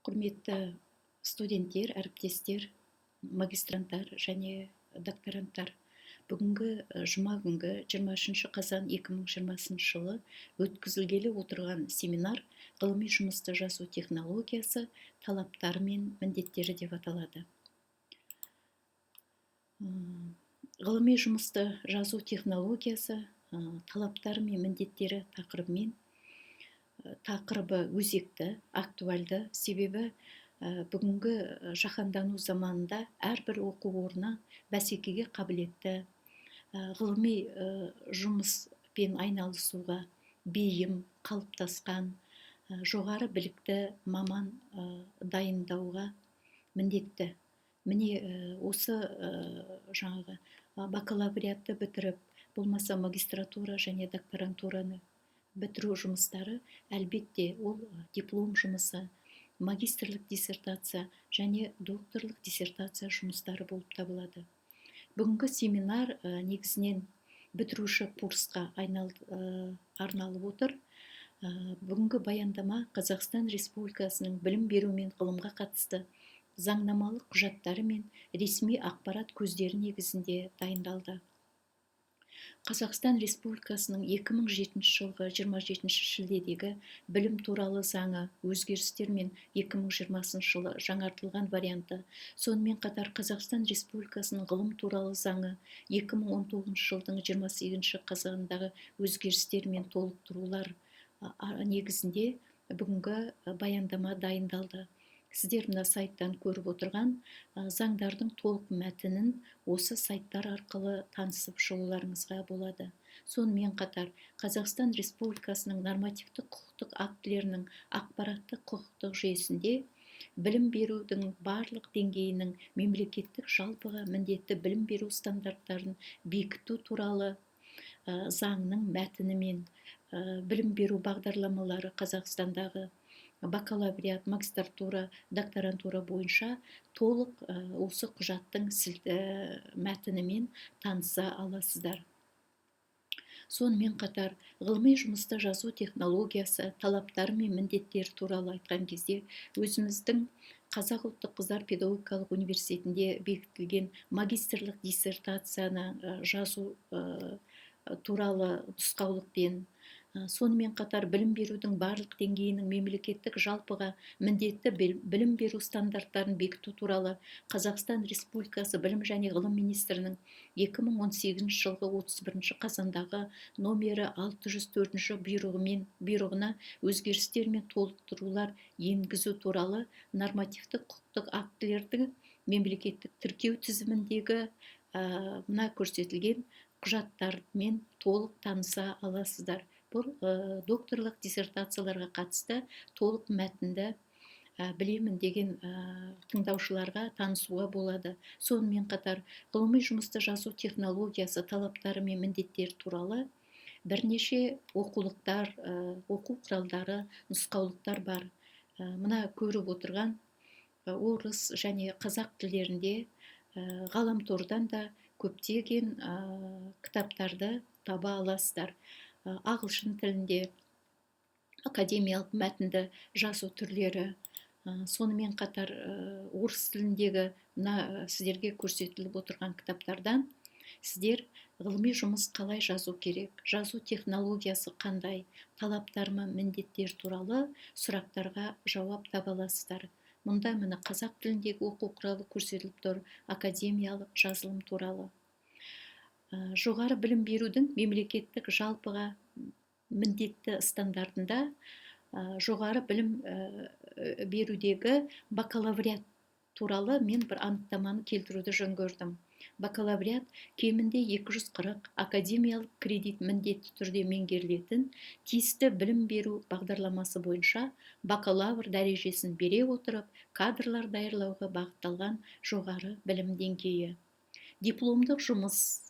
Құрметті студенттер, әріптестер, магистранттар және докторанттар. Бүгінгі жұма күнгі 23 қазан 2020 жылы өткізілгелі отырған семинар ғылыми жұмысты жазу технологиясы, талаптары мен міндеттері деп аталады. Ғылыми жұмысты жазу технологиясы, талаптары мен міндеттері тақырыбы өзекті, актуальды, себебі бүгінгі жаһандану заманында әрбір оқу орны бәсекеге қабілетті, ғылыми жұмыспен айналысуға бейім, қалыптасқан, жоғары білікті маман дайындауға міндетті. Міне осы жаңағы бакалавриатты бітіріп, болмаса магистратура және докторантураны бітіру жұмыстары, әлбетте ол диплом жұмысы, магистрлік диссертация және докторлық диссертация жұмыстары болып табылады. Бүгінгі семинар негізінен бітіруші курсқа арналып отыр. Бүгінгі баяндама Қазақстан Республикасының білім беру мен ғылымға қатысты заңнамалық құжаттары мен ресми ақпарат көздері негізінде дайындалды. Қазақстан Республикасының 2007 жылғы 27 шілдедегі білім туралы заңы өзгерістер мен 2020 жылы жаңартылған варианты, сонымен қатар Қазақстан Республикасының ғылым туралы заңы 2019 жылдың 28 қазанындағы өзгерістер мен толықтырулар негізінде бүгінгі баяндама дайындалды. Сіздер мына сайттан көріп отырған заңдардың толық мәтінін осы сайттар арқылы танысып шығуларыңызға болады. Сонымен қатар Қазақстан Республикасының нормативтік құқықтық актілерінің ақпараттық құқықтық жүйесінде білім берудің барлық деңгейінің мемлекеттік жалпыға міндетті білім беру стандарттарын бекіту туралы заңның мәтіні мен білім беру бағдарламалары Қазақстандағы бакалавриат, магистратура, докторантура бойынша толық осы құжаттың мәтінімен таныса аласыздар. Сонымен қатар ғылыми жұмысты жазу технологиясы, талаптары мен міндеттері туралы айтқан кезде өзіміздің Қазақ ұлттық қыздар педагогикалық университетінде бекітілген магистрлік диссертацияны жазу туралы нұсқаулықпен, сонымен қатар білім берудің барлық деңгейінің мемлекеттік жалпыға міндетті білім беру стандарттарын бекіту туралы Қазақстан Республикасы білім және ғылым министрінің 2018 жылғы 31 қазандағы номері 604 бұйрығына өзгерістер мен толықтырулар енгізу туралы нормативтік құқықтық актілердің мемлекеттік тіркеу тізіміндегі мына көрсетілген құжаттармен толық таныса аласыздар. Бұл докторлық диссертацияларға қатысты толық мәтінді білемін деген тыңдаушыларға танысуға болады. Сонымен қатар ғылыми жұмысты жазу технологиясы, талаптары мен міндеттері туралы бірнеше оқулықтар, оқу құралдары, нұсқаулықтар бар. Мына көріп отырған орыс және қазақ тілдерінде ғаламтордан да көптеген кітаптарды таба аласыздар. Ағылшын тілінде академиялық мәтінді жазу түрлері, сонымен қатар орыс тіліндегі сіздерге көрсетіліп отырған кітаптардан сіздер ғылыми жұмыс қалай жазу керек, жазу технологиясы қандай, талаптар мен міндеттер туралы сұрақтарға жауап таба аласыздар. Мұнда міне қазақ тіліндегі оқу құралы көрсетіліп тұр, академиялық жазылым туралы. Жоғары білім берудің мемлекеттік жалпыға міндетті стандартында жоғары білім берудегі бакалавриат туралы мен бір анықтаманы келтіруді жөн көрдім. Бакалавриат кемінде 240 академиялық кредит міндетті түрде меңгерілетін тиісті білім беру бағдарламасы бойынша бакалавр дәрежесін бере отырып, кадрлар даярлауға бағытталған жоғары білім деңгейі. Дипломдық жұмыс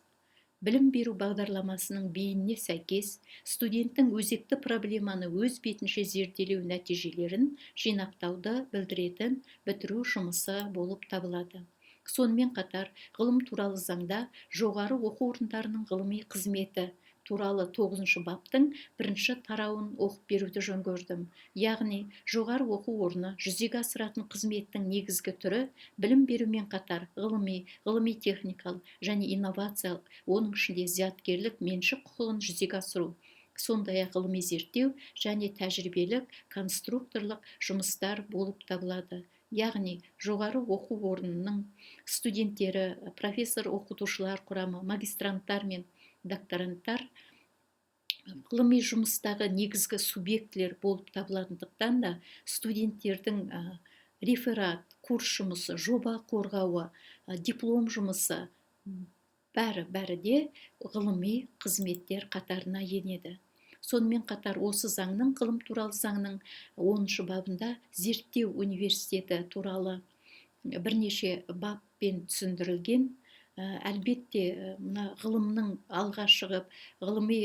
білім беру бағдарламасының бейініне сәйкес студенттің өзекті проблеманы өз бетінше зерделеу нәтижелерін жинақтауды білдіретін бітіру жұмысы болып табылады. Сонымен қатар ғылым туралы заңда жоғары оқу орындарының ғылыми қызметі туралы 9 баптың 1 тарауын оқып беруді жөн көрдім. Яғни, жоғары оқу орны жүзеге асыратын қызметтің негізгі түрі білім берумен қатар ғылыми техникалық және инновациялық, оның ішінде зияткерлік меншік құқығын жүзеге асыру, сондай-ақ ғылыми зерттеу және тәжірибелік конструкторлық жұмыстар болып табылады. Яғни, жоғары оқу орнының студенттері, профессор оқытушылар құрамы, магистранттар мен докторанттар ғылыми жұмыстағы негізгі субъектілер болып табылатындықтан да студенттердің реферат, курс жұмысы, жоба қорғауы, диплом жұмысы бәрі де ғылыми қызметтер қатарына енеді. Сонымен қатар осы заңның, ғылым туралы заңның 10 бабында зерттеу университеті туралы бірнеше баппен түсіндірілген. Әлбетте, мына ғылымның алға шығып, ғылыми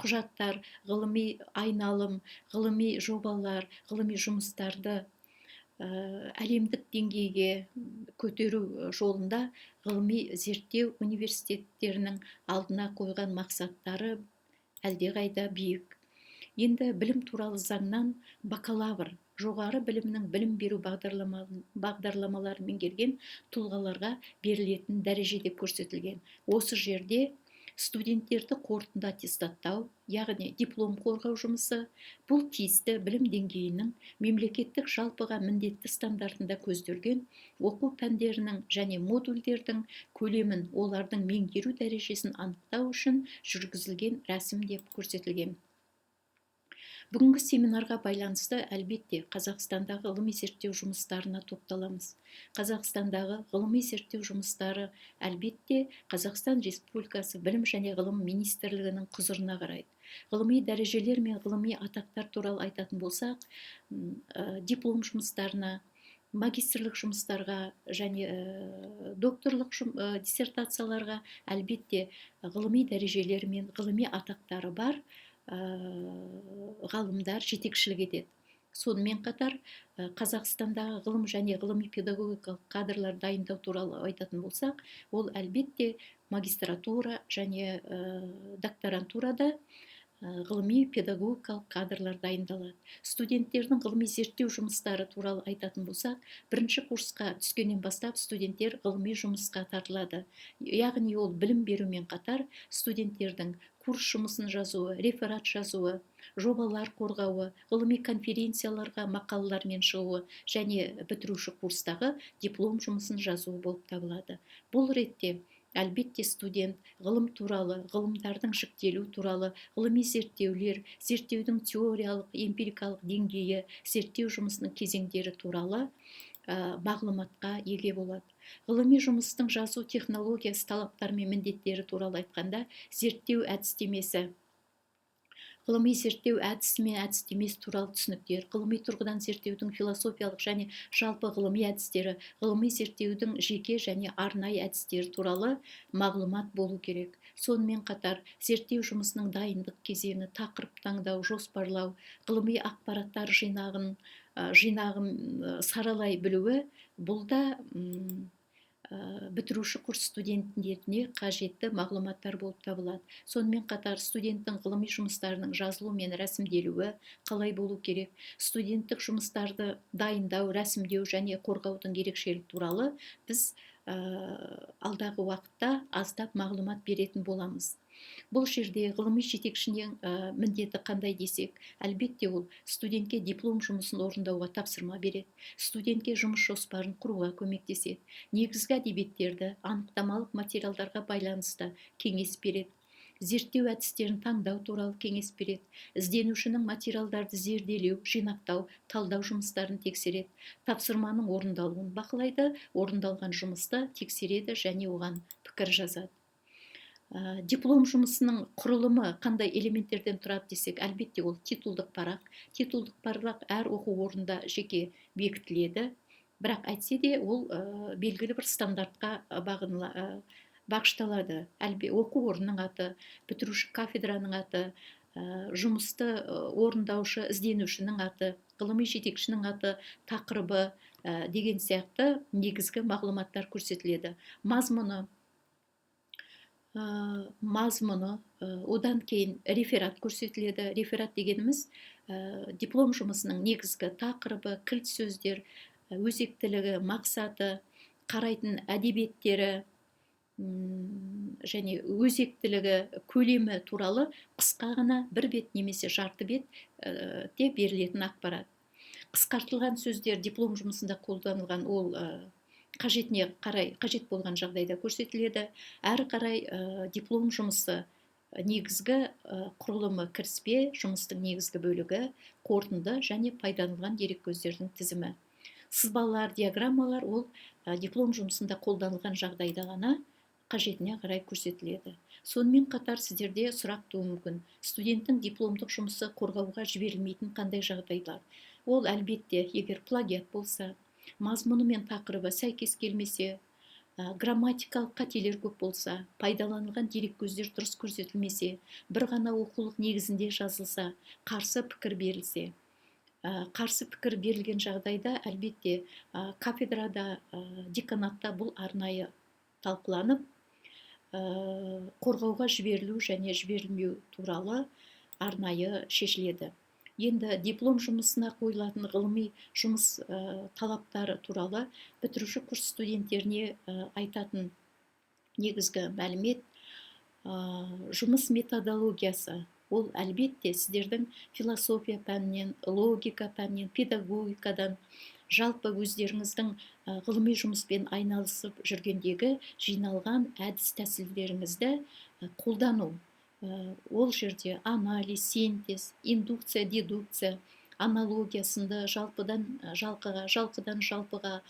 құжаттар, ғылыми айналым, ғылыми жобалар, ғылыми жұмыстарды әлемдік деңгейге көтеру жолында ғылыми зерттеу университеттерінің алдына қойған мақсаттары әлдеқайда биік. Енді білім туралы заңнан бакалавр, жоғары білімнің білім беру бағдарламаларын меңгерген тұлғаларға берілетін дәреже деп көрсетілген. Осы жерде студенттерді қорытынды аттестаттау, яғни диплом қорғау жұмысы, бұл тиісті білім деңгейінің мемлекеттік жалпыға міндетті стандартында көзделген оқу пәндерінің және модульдердің көлемін, олардың меңгеру дәрежесін анықтау үшін жүргізілген рәсім деп көрсетілген. Бүгінгі семинарға байланысты әлбетте Қазақстандағы ғылыми зерттеу жұмыстарына тоқталамыз. Қазақстандағы ғылыми зерттеу жұмыстары әлбетте Қазақстан Республикасы Білім және ғылым министрлігінің құзырына қарайды. Ғылыми дәрежелер мен ғылыми атақтар туралы айтатын болсақ, диплом жұмыстарына, магистрлік жұмыстарға және докторлық диссертацияларға әлбетте ғылыми дәрежелер мен ғылыми атақтары бар ғалымдар жетекшілік етеді. Сонымен қатар Қазақстандағы ғылым және ғылыми педагогикалық кадрлар дайындау туралы айтатын болсақ, ол әлбетте магистратура және докторантурада ғылыми педагогикалық кадрлар дайындалады. Студенттердің ғылыми зерттеу жұмыстары туралы айтатын болсақ, 1 курсқа түскеннен бастап студенттер ғылыми жұмысқа тартылады. Яғни ол білім берумен қатар студенттердің курс жұмысын жазуы, реферат жазуы, жобалар қорғауы, ғылыми конференцияларға мақалалармен шығуы және бітіруші курстағы диплом жұмысын жазуы болып табылады. Бұл ретте әлбетте студент ғылым туралы, ғылымдардың жіктелу туралы, ғылыми зерттеулер, зерттеудің теориялық, эмпирикалық деңгейі, зерттеу жұмысының кезеңдері туралы мағлұматқа еге болады. Ғылыми жұмыстың жазу технологиясы, талаптары мен міндеттері туралы айтқанда, зерттеу әдістемесі, ғылыми зерттеу әдісі мен әдістемесі туралы түсініктер, ғылыми тұрғыдан зерттеудің философиялық және жалпы ғылыми әдістері, ғылыми зерттеудің жеке және арнайы әдістері туралы мағлұмат болу керек. Сонымен қатар зерттеу жұмысының дайындық кезеңі, тақырып таңдау, жоспарлау, ғылыми ақпараттар жинағын саралай білуі, бұл да бітіруші курс студенттеріне қажетті мағлұматтар болып табылады. Сонымен қатар студенттің ғылыми жұмыстарының жазылуы мен рәсімделуі қалай болу керек, студенттік жұмыстарды дайындау, рәсімдеу және қорғаудың ерекшелігі туралы біз алдағы уақытта аздап мағлұмат беретін боламыз. Бұл жерде ғылыми жетекшінің міндеті қандай десек, әлбетте ол студентке диплом жұмысын орындауға тапсырма береді, студентке жұмыс жоспарын құруға көмектеседі, негізгі әдебиеттерді, анықтамалық материалдарға байланысты кеңес береді, зерттеу әдістерін таңдау туралы кеңес береді, ізденушінің материалдарды зерделеу, жинақтау, талдау жұмыстарын тексереді, тапсырманың орындалуын бақылайды, орындалған жұмысты тексереді және оған пікір жазады. Диплом жұмысының құрылымы қандай элементтерден тұрады десек, әлбетте ол титулдық парақ. Титулдық парақ әр оқу орнында жеке бекітіледі, бірақ әйтсе де ол белгілі бір стандартқа бағышталады. Оқу орнының аты, бітіруші кафедраның аты, жұмысты орындаушы ізденушінің аты, ғылыми жетекшінің аты, тақырыбы деген сияқты негізгі мағлұматтар көрсетіледі. Мазмұны мазмұны, одан кейін реферат көрсетіледі. Реферат дегеніміз диплом жұмысының негізгі тақырыбы, кілт сөздер, өзектілігі, мақсаты, қарайтын әдебиеттері және өзектілігі, көлемі туралы қысқа ғана бір бет немесе жарты бет те берілетін ақпарат. Қысқартылған сөздер диплом жұмысында қолданылған, ол қажетіне қарай, қажет болған жағдайда көрсетіледі. Әрі қарай диплом жұмысы негізгі құрылымы кіріспе, жұмыстың негізгі бөлігі, қорытынды және пайдаланылған дереккөздердің тізімі. Сызбалар, диаграммалар ол диплом жұмысында қолданылған жағдайда ғана қажетіне қарай көрсетіледі. Сонымен қатар сіздерде сұрақ туы мүмкін: студенттің дипломдық жұмысы қорғауға жіберілмейтін қандай жағдайлар? Ол әлбетте, егер плагиат болса, мазмұны мен тақырыбы сәйкес келмесе, грамматикалық қателер көп болса, пайдаланылған дереккөздер дұрыс көрсетілмесе, бір ғана оқулық негізінде жазылса, қарсы пікір берілсе. Қарсы пікір берілген жағдайда әлбетте кафедрада, деканатта бұл арнайы талқыланып, қорғауға жіберілу және жіберілмеу туралы арнайы шешіледі. Енді диплом жұмысына қойылатын ғылыми жұмыс талаптары туралы бітіруші курс студенттеріне айтатын негізгі мәлімет: жұмыс методологиясы. Ол әлбетте сіздердің философия пәнінен, логика пәнінен, педагогикадан, жалпы өздеріңіздің ғылыми жұмыспен айналысып жүргендегі жиналған әдіс тәсілдеріңізді қолдану. Ол жерде анализ, синтез, индукция, дедукция, аналогия сынды жалпыдан жалқыға, жалқыдан жалпыға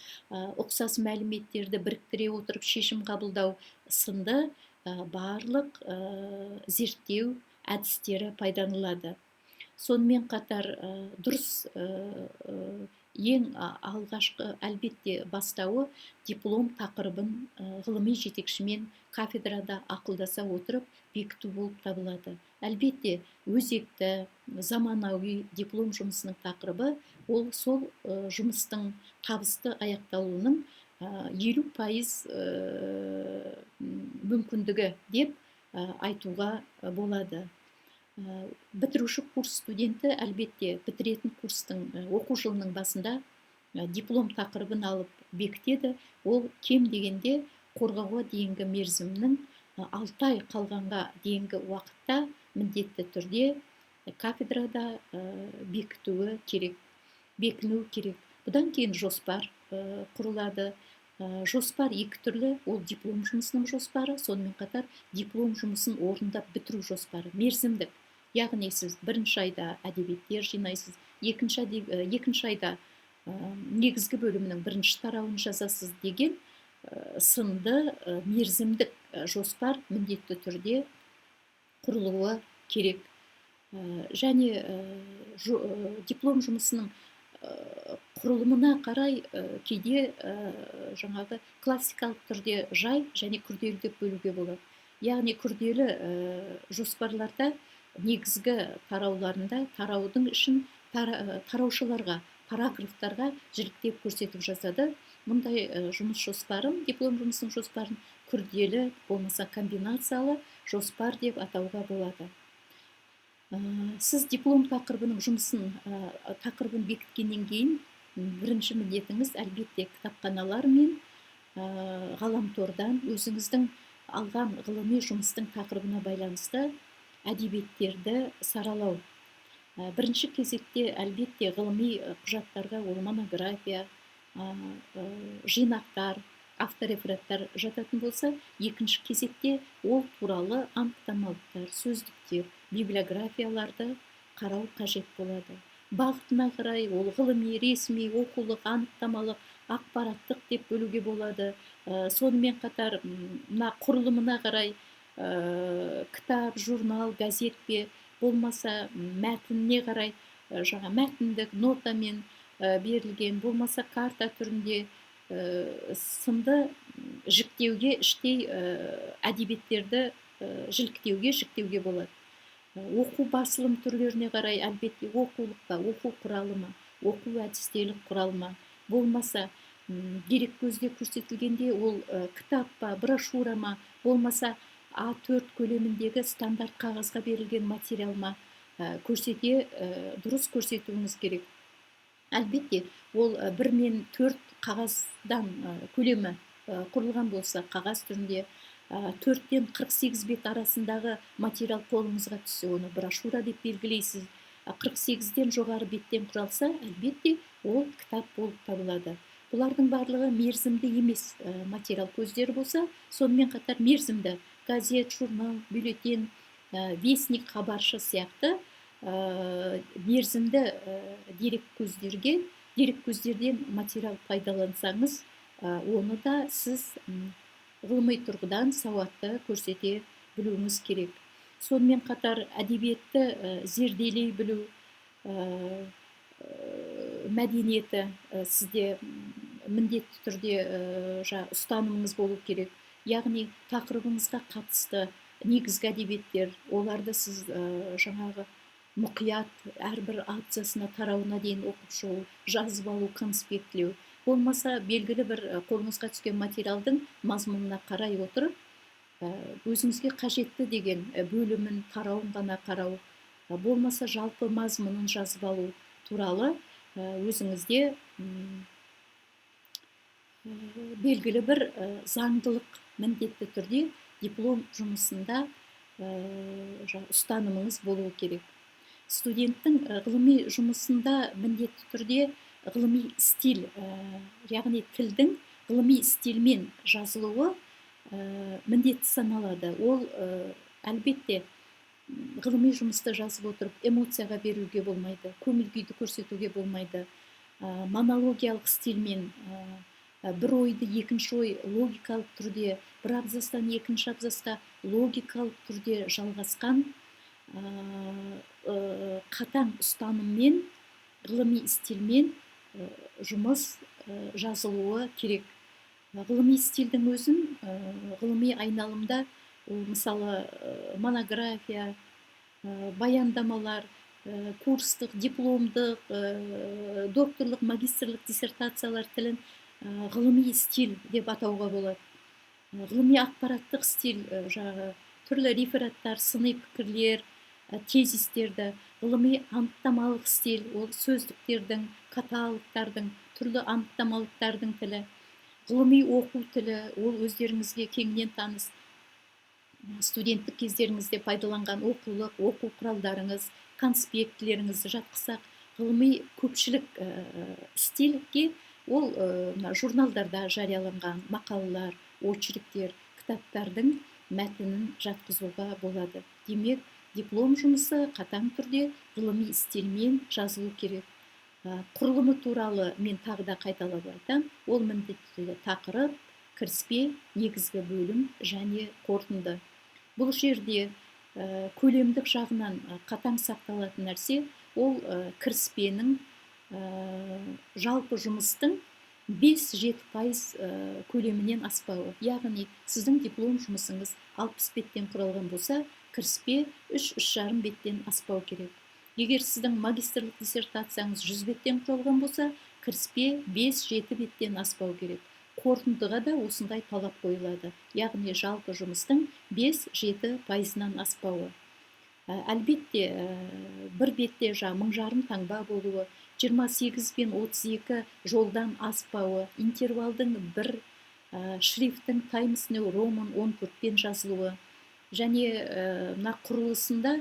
ұқсас мәліметтерді біріктіре отырып шешім қабылдау сынды барлық зерттеу әдістері пайдаланылады. Сонымен қатар дұрыс ең алғашқы әлбетте бастауы диплом тақырыбын ғылыми жетекшімен кафедрада ақылдаса отырып бекіту болып табылады. Әлбетте өзекті, заманауи диплом жұмысының тақырыбы ол сол жұмыстың табысты аяқталуының 50% мүмкіндігі деп айтуға болады. Бітіруші курс студенті әлбетте бітіретін курстың оқу жылының басында диплом тақырыбын алып бекітеді. Ол кем дегенде қорғауға дейінгі мерзімнің 6 ай қалғанға дейінгі уақытта міндетті түрде кафедрада бекітуі керек, бекінуі керек. Бұдан кейін жоспар құрылады. Жоспар екі түрлі: ол диплом жұмысының жоспары, сонымен қатар диплом жұмысын орындап бітіру жоспары, мерзімдік. Яғни сіз бірінші айда әдебиеттер жинайсыз, екінші айда негізгі бөлімнің бірінші тарауын жазасыз деген сынды мерзімдік жоспар міндетті түрде құрылуы керек. Және диплом жұмысының құрылымына қарай кейде жаңағы классикалық түрде жай және күрделі деп бөлуге болады. Яғни күрделі жоспарларда негізгі тарауларында тараудың ішін тараушыларға, параграфтарға жіліктеп көрсетіп жазады. Мұндай жұмыс жоспарын, диплом жұмысының жоспарын күрделі болмаса комбинациялы жоспар деп атауға болады. Сіз диплом тақырыбының тақырыбын бекіткеннен кейін бірінші міндетіңіз әлбетте кітапханалар мен ғаламтордан өзіңіздің алған ғылыми жұмыстың тақырыбына байланысты әдебиеттерді саралау. Бірінші кезекте әлбетте ғылыми құжаттарға ол монография, жинақтар, авторефераттар жататын болса, екінші кезекте ол туралы анықтамалықтар, сөздіктер, библиографияларды қарау қажет болады. Бағытына қарай ол ғылыми, ресми, оқулық, анықтамалық, ақпараттық деп бөлуге болады. Сонымен қатар мына құрылымына қарай кітап, журнал, газет пе, болмаса мәтініне қарай жаңа мәтіндік нотамен берілген, болмаса карта түрінде сынды жіктеуге, іштей әдебиеттерді жіктеуге болады. Оқу басылым түрлеріне қарай әлбетте оқулыққа, оқу құралыма, оқу әдістелік құралыма, болмаса дереккөзде көрсетілгенде ол кітап па, брошюра ма, болмаса A4 көлеміндегі стандарт қағазға берілген материал ма, дұрыс көрсетуіңіз керек. Әлбетте ол 1 мен 4 қағаздан көлемі құрылған болса, қағаз түрінде 4-тен 48 бет арасындағы материал қолыңызға түссе, оны брошюра деп белгілейсіз. 48-ден жоғары беттен құралса, әлбетте ол кітап болып табылады. Бұлардың барлығы мерзімді емес материал көздері болса, сонымен қатар мерзімді газет, журнал, бюллетень, вестник, хабаршы сияқты мерзімді дерек көздерден материал пайдалансаңыз, оны да сіз ғылыми тұрғыдан сауатты көрсете білуіңіз керек. Сонымен қатар әдебиетті зерделей білу мәдениеті сізде міндетті түрде ұстанымыңыз болу керек. Яғни тақырыбыңызға қатысты негізгі әдебиеттер, оларды сіз жаңағы мұқият әрбір абзацына тарауына дейін оқып шығу, жазып алу, конспектлеу. Болмаса белгілі бір қолыңызға түскен материалдың мазмұнына қарай отырып, өзіңізге қажетті деген бөлімін, тарауын ғана қарау, болмаса жалпы мазмұнын жазып алу туралы өзіңізде белгілі бір заңдылық міндетті түрде диплом жұмысында ұстанымыңыз болуы керек. Студенттің ғылыми жұмысында міндетті түрде ғылыми стиль, яғни тілдің ғылыми стильмен жазылуы міндетті саналады. Ол әлбетте ғылыми жұмысты жазып отырып эмоцияға беруге болмайды, көңіл күйді көрсетуге болмайды. Монологиялық стильмен бір ойды екінші ой логикалық түрде, бір абзацтан екінші абзацқа логикалық түрде жалғасқан қатаң ұстаныммен, ғылыми стильмен жұмыс жазылуы керек. Ғылыми стильдің өзін ғылыми айналымда, мысалы монография, баяндамалар, курстық, дипломдық, докторлық, магистрлік диссертациялар тілін ғылыми стиль деп атауға болады. Ғылыми ақпараттық стиль, түрлі рефераттар, сыни пікірлер, тезистерді, ғылыми анықтамалық стиль, ол сөздіктердің, каталогтардың, түрлі анықтамалықтардың тілі. Ғылыми оқу тілі, ол өздеріңізге кеңінен таныс студенттік кездеріңізде пайдаланған оқу құралдарыңыз, конспектілеріңізді жатқызсақ, ғылыми көпшілік стильге ол журналдарда жарияланған мақалалар, очерктер, кітаптардың мәтінін жатқызуға болады. Демек, диплом жұмысы қатаң түрде ғылыми стильмен жазылу керек. Құрылымы туралы мен тағы да қайталап айтамын, ол міндетті тақырып, кіріспе, негізгі бөлім және қорытынды. Бұл жерде көлемдік жағынан қатаң сақталатын нәрсе, ол кіріспенің жалпы жұмыстың 5-7% көлемінен аспауы. Яғни, сіздің диплом жұмысыңыз 60 беттен құралған болса, кіріспе 3-3,5 беттен аспау керек. Егер сіздің магистрлік диссертацияңыз 100 беттен құралған болса, кіріспе 5-7 беттен аспау керек. Қорытындыға да осындай талап қойылады. Яғни, жалпы жұмыстың 5-7%-нан аспауы. Әлбетте, бір бетте 1,5 таңба болуы, 28 пен 32 жолдан аспауы, интервалдың бір шрифтің Times New Roman 14-пен жазылуы, және құрылысында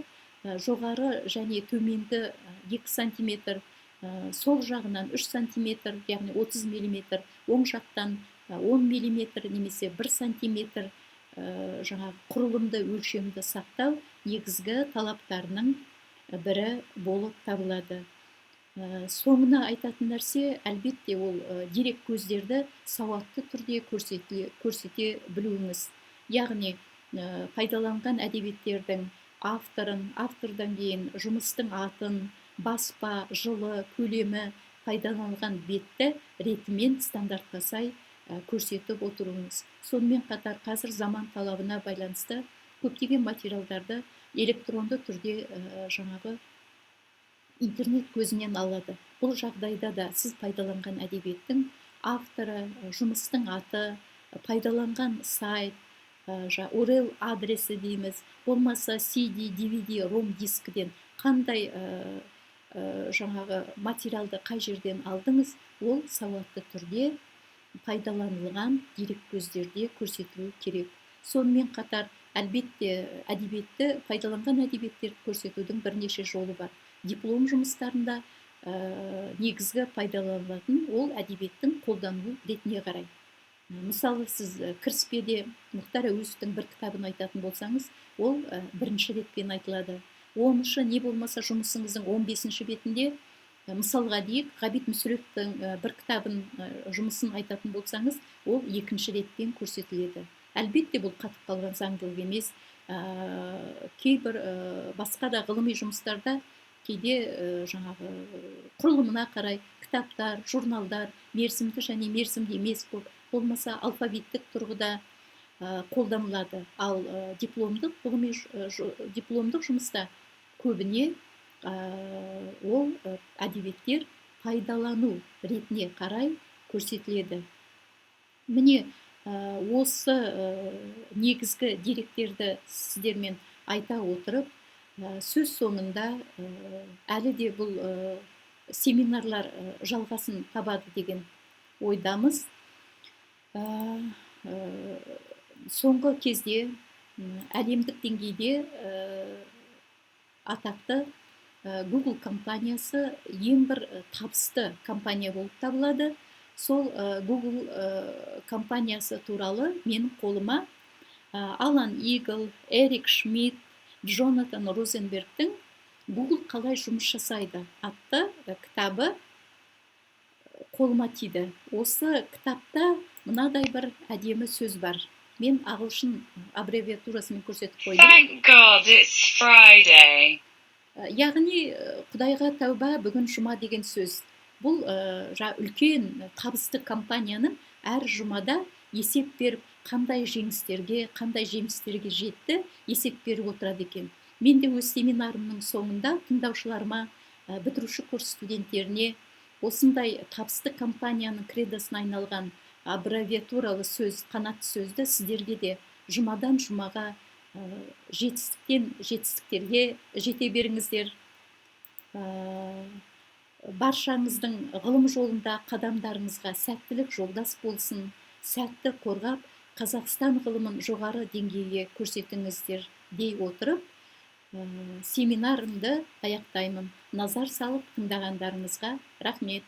жоғары және төменгі 2 сантиметр, сол жағынан 3 сантиметр, яғни 30 миллиметр, оң жақтан 10 миллиметр немесе 1 сантиметр құрылымды өлшемді сақтау негізгі талаптарының бірі болып табылады. Соңына айтатын нәрсе, әлбетте ол дерек көздерді сауатты түрде көрсете білуіңіз. Яғни, пайдаланған әдебиеттердің автордан кейін жұмыстың атын, баспа, жылы, көлемі, пайдаланған бетті ретімен стандартқа сай көрсетіп отыруыңыз. Сонымен қатар қазір заман талабына байланысты көптеген материалдарды электронды түрде интернет көзінен алады. Бұл жағдайда да сіз пайдаланған әдебиеттің авторы, жұмыстың аты, пайдаланған сайт, URL адресі дейміз, болмаса CD, DVD, ROM дискіден қандай жаңағы материалды қай жерден алдыңыз, ол сауатты түрде пайдаланылған дереккөздерде көрсетілуі керек. Сонымен қатар, әлбетте, әдебиетті, пайдаланған әдебиеттерді көрсетудің бірнеше жолы бар. Диплом жұмыстарында негізгі пайдаланылатын ол әдебиеттің қолданылу ретіне қарай. Мысалы, сіз кіріспеде Мұхтар Әуезовтің бір кітабын айтатын болсаңыз, ол бірінші ретпен айтылады. 10-шы не болмаса жұмысыңыздың 15-ші бетінде, мысалға дейік, Ғабит Мүсіреповтің бір кітабын жұмысын айтатын болсаңыз, ол екінші ретпен көрсетіледі. Әлбетте, бұл қатып қалған заңдылық емес. Кейбір басқа да ғылыми жұмыстарда кейде жаңағы құрылымына қарай кітаптар, журналдар, мерзімді және мерзімді емес, болмаса алфавиттік тұрғыда қолданылады. Ал дипломдық жұмыста көбіне ол әдебиеттер пайдалану ретіне қарай көрсетіледі. Міне, осы негізгі деректерді сіздермен айта отырып, сөз соңында әлі де бұл семинарлар жалғасын табады деген ойдамыз. Соңғы кезде әлемдік деңгейде атақты Google компаниясы ең бір табысты компания болып табылады. Сол Google компаниясы туралы менің қолыма Алан Игл, Эрик Шмидт, Джонатан Розенбергтің Google қалай жұмыс жасайды атты кітабы қолыма тиді. Осы кітапта мынадай бір әдемі сөз бар. Мен ағылшын аббревиатурасымен көрсетіп қойдым. Thank God it's Friday. Яғни, Құдайға тәуба, бүгін жұма деген сөз. Бұл үлкен табысты компанияның әр жұмада есеп беріп, қандай жеңістерге жетті, есеп беріп отырады екен. Мен де өз семинарымның соңында тыңдаушыларыма, бітіруші курс студенттеріне осындай табысты компанияның кредосына айналған аббревиатуралы сөз, қанатты сөзді сіздерге де жұмадан жұмаға жетістіктен жетістіктерге жете беріңіздер. Баршаңыздың ғылым жолында қадамдарыңызға сәттілік жолдас болсын, сәтті қорғап, Қазақстан ғылымын жоғары деңгейге көрсетіңіздер дей отырып, семинарымды аяқтаймын. Назар салып тыңдағандарыңызға рахмет.